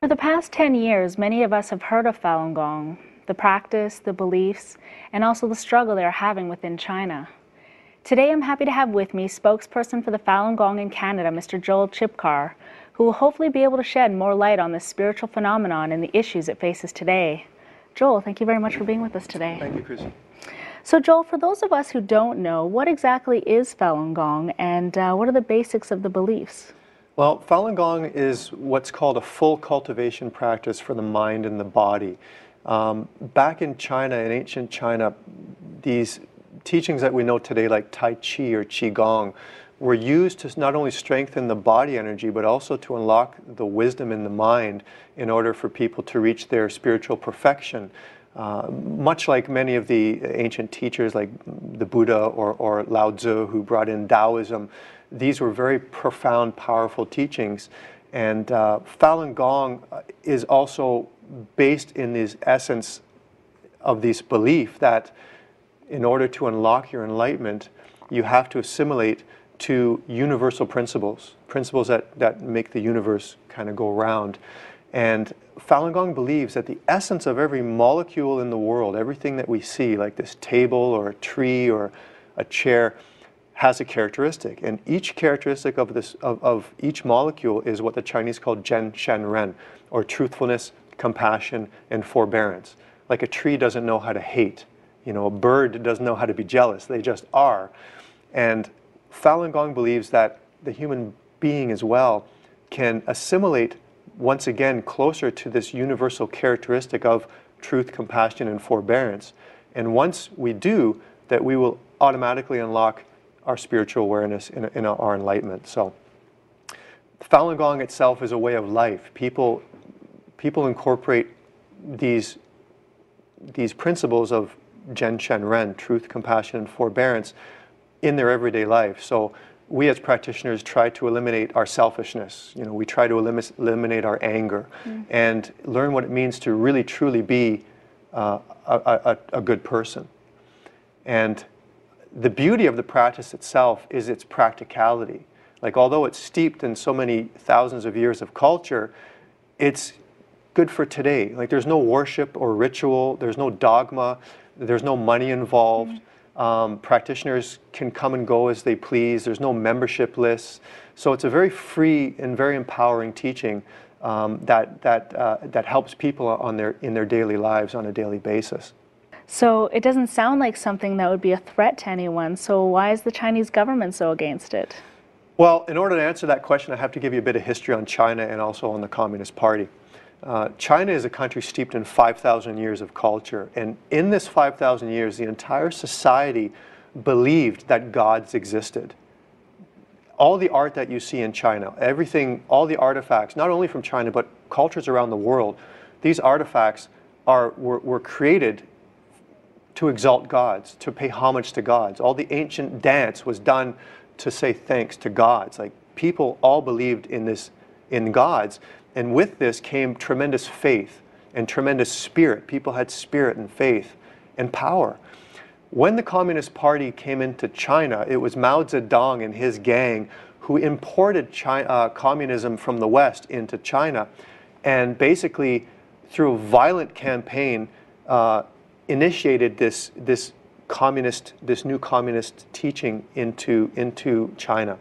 For the past 10 years, many of us have heard of Falun Gong, the practice, the beliefs, and also the struggle they're having within China. Today I'm happy to have with me spokesperson for the Falun Gong in Canada, Mr. Joel Chipkar, who will hopefully be able to shed more light on this spiritual phenomenon and the issues it faces today. Joel, thank you very much for being with us today. Thank you, Chrissy. So Joel, for those of us who don't know, what exactly is Falun Gong and what are the basics of the beliefs? Well, Falun Gong is what's called a full cultivation practice for the mind and the body. Back in China, in ancient China, these teachings that we know today, like Tai Chi or Qigong, were used to not only strengthen the body energy, but also to unlock the wisdom in the mind in order for people to reach their spiritual perfection. Much like many of the ancient teachers like the Buddha or Lao Tzu, who brought in Taoism, these were very profound, powerful teachings. And Falun Gong is also based in this essence of this belief that in order to unlock your enlightenment, you have to assimilate to universal principles, principles that make the universe kind of go round. And Falun Gong believes that the essence of every molecule in the world, everything that we see, like this table or a tree or a chair, has a characteristic. And each characteristic of each molecule is what the Chinese call Zhen Shen Ren, or truthfulness, compassion, and forbearance. Like a tree doesn't know how to hate. You know, a bird doesn't know how to be jealous. They just are. And Falun Gong believes that the human being as well can assimilate once again closer to this universal characteristic of truth, compassion, and forbearance. And once we do, that we will automatically unlock our spiritual awareness in our enlightenment. So Falun Gong itself is a way of life. People incorporate these principles of Zhen Shen Ren, truth, compassion, and forbearance, in their everyday life. So we as practitioners try to eliminate our selfishness. You know, we try to eliminate our anger and learn what it means to really truly be a good person. And the beauty of the practice itself is its practicality. Like, although it's steeped in so many thousands of years of culture, it's good for today. Like, there's no worship or ritual, there's no dogma, there's no money involved. Practitioners can come and go as they please. There's no membership lists. So it's a very free and very empowering teaching that helps people in their daily lives on a daily basis. So it doesn't sound like something that would be a threat to anyone. So why is the Chinese government so against it? Well, in order to answer that question, I have to give you a bit of history on China and also on the Communist Party. China is a country steeped in 5,000 years of culture, and in this 5,000 years, the entire society believed that gods existed. All the art that you see in China, everything, all the artifacts, not only from China, but cultures around the world, these artifacts were created to exalt gods, to pay homage to gods. All the ancient dance was done to say thanks to gods. Like, people all believed in gods. And with this came tremendous faith and tremendous spirit. People had spirit and faith and power. When the Communist Party came into China, it was Mao Zedong and his gang who imported communism from the West into China, and basically, through a violent campaign, initiated this new communist teaching into China.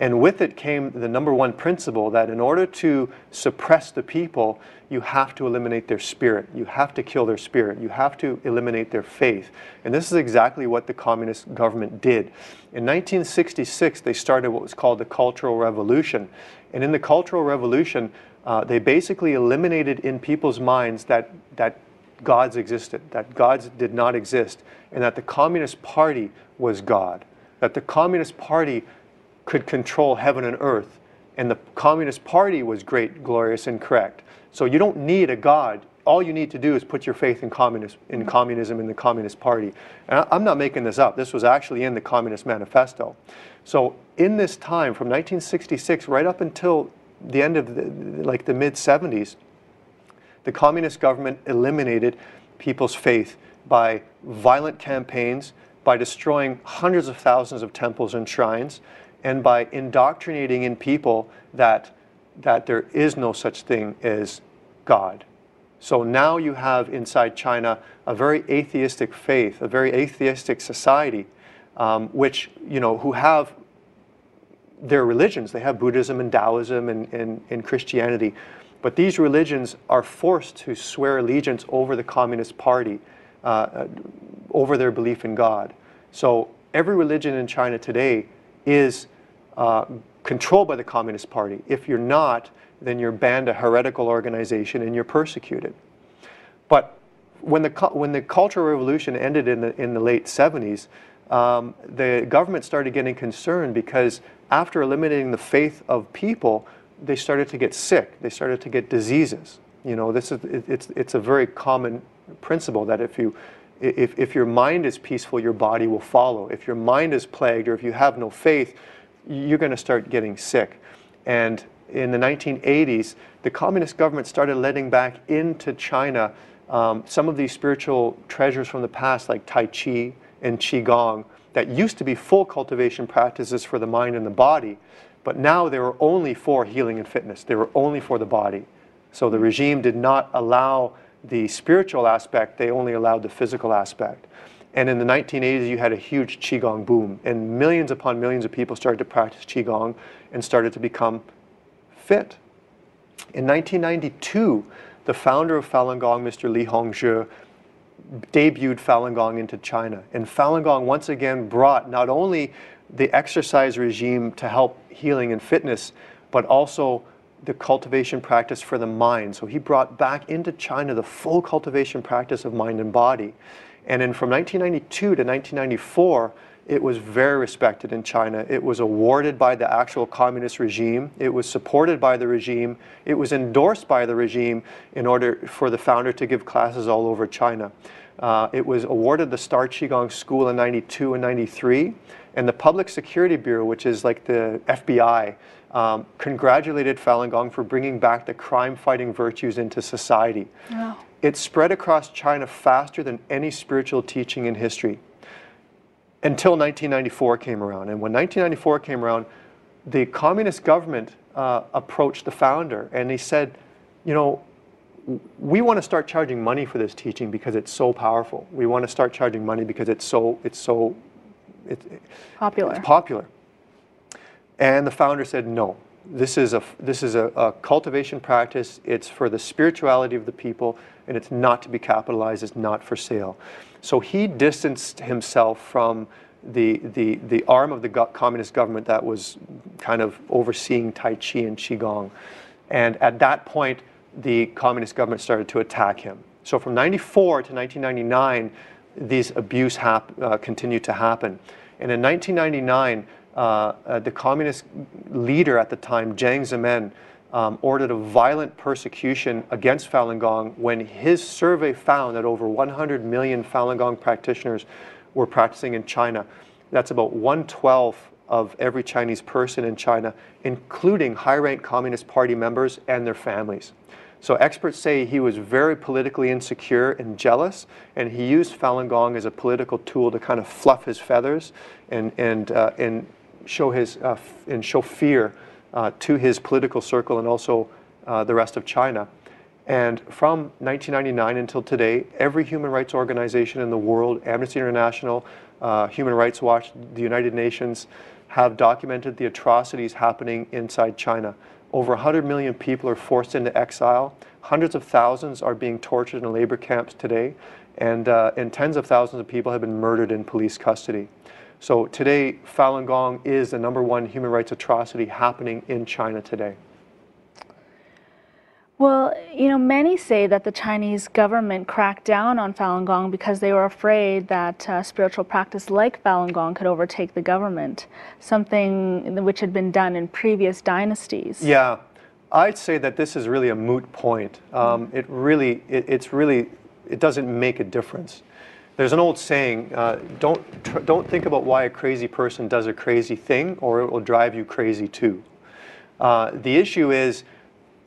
And with it came the number one principle that in order to suppress the people, you have to eliminate their spirit. You have to kill their spirit. You have to eliminate their faith. And this is exactly what the communist government did. In 1966, they started what was called the Cultural Revolution. And in the Cultural Revolution, they basically eliminated in people's minds that gods existed, that gods did not exist, and that the Communist Party was God, that the Communist Party could control heaven and earth, and the Communist Party was great, glorious, and correct. So you don't need a God. All you need to do is put your faith in communism, in the Communist Party. And I'm not making this up. This was actually in the Communist Manifesto. So in this time, from 1966 right up until the end of the mid-70s, the communist government eliminated people's faith by violent campaigns, by destroying hundreds of thousands of temples and shrines, and by indoctrinating in people that there is no such thing as God. So now you have inside China a very atheistic faith, a very atheistic society, which, who have their religions. They have Buddhism and Taoism and Christianity. But these religions are forced to swear allegiance over the Communist Party, over their belief in God. So every religion in China today is controlled by the Communist Party. If you're not, then you're banned a heretical organization and you're persecuted. But when the Cultural Revolution ended in the late 70s, the government started getting concerned because after eliminating the faith of people, they started to get sick. They started to get diseases. It's a very common principle that if your mind is peaceful, your body will follow. If your mind is plagued or if you have no faith, you're going to start getting sick. And in the 1980s, the communist government started letting back into China some of these spiritual treasures from the past, like Tai Chi and Qigong, that used to be full cultivation practices for the mind and the body, but now they were only for healing and fitness. They were only for the body. So the regime did not allow the spiritual aspect, they only allowed the physical aspect. And in the 1980s, you had a huge Qigong boom, and millions upon millions of people started to practice Qigong and started to become fit. In 1992, the founder of Falun Gong, Mr. Li Hongzhi, debuted Falun Gong into China. And Falun Gong once again brought not only the exercise regime to help healing and fitness, but also the cultivation practice for the mind. So he brought back into China the full cultivation practice of mind and body. And then from 1992 to 1994, it was very respected in China. It was awarded by the actual communist regime. It was supported by the regime. It was endorsed by the regime in order for the founder to give classes all over China. It was awarded the Star Qigong School in 92 and 93. And the Public Security Bureau, which is like the FBI, congratulated Falun Gong for bringing back the crime-fighting virtues into society. Wow. It spread across China faster than any spiritual teaching in history, until 1994 came around. And when 1994 came around, the communist government approached the founder and they said, we want to start charging money for this teaching because it's so powerful. We want to start charging money because it's popular. And the founder said, no, this is a cultivation practice. It's for the spirituality of the people, and it's not to be capitalized. It's not for sale. So he distanced himself from the arm of the communist government that was kind of overseeing Tai Chi and Qigong. And at that point, the communist government started to attack him. So from 94 to 1999, these abuse continued to happen. And in 1999, the communist leader at the time, Jiang Zemin, ordered a violent persecution against Falun Gong when his survey found that over 100 million Falun Gong practitioners were practicing in China. That's about 1/12 of every Chinese person in China, including high-ranked Communist Party members and their families. So experts say he was very politically insecure and jealous, and he used Falun Gong as a political tool to kind of fluff his feathers and show fear to his political circle and also the rest of China. And from 1999 until today, every human rights organization in the world, Amnesty International, Human Rights Watch, the United Nations, have documented the atrocities happening inside China. Over 100 million people are forced into exile. Hundreds of thousands are being tortured in labor camps today. And tens of thousands of people have been murdered in police custody. So today, Falun Gong is the #1 human rights atrocity happening in China today. Well, many say that the Chinese government cracked down on Falun Gong because they were afraid that spiritual practice like Falun Gong could overtake the government, something which had been done in previous dynasties. Yeah, I'd say that this is really a moot point. It doesn't make a difference. There's an old saying, don't think about why a crazy person does a crazy thing, or it will drive you crazy too. The issue is,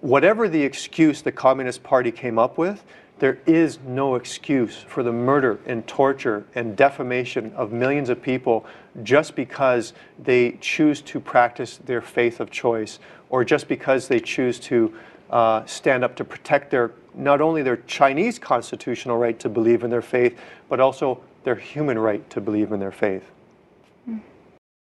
whatever the excuse the Communist Party came up with, there is no excuse for the murder and torture and defamation of millions of people just because they choose to practice their faith of choice, or just because they choose to stand up to protect not only their Chinese constitutional right to believe in their faith, but also their human right to believe in their faith.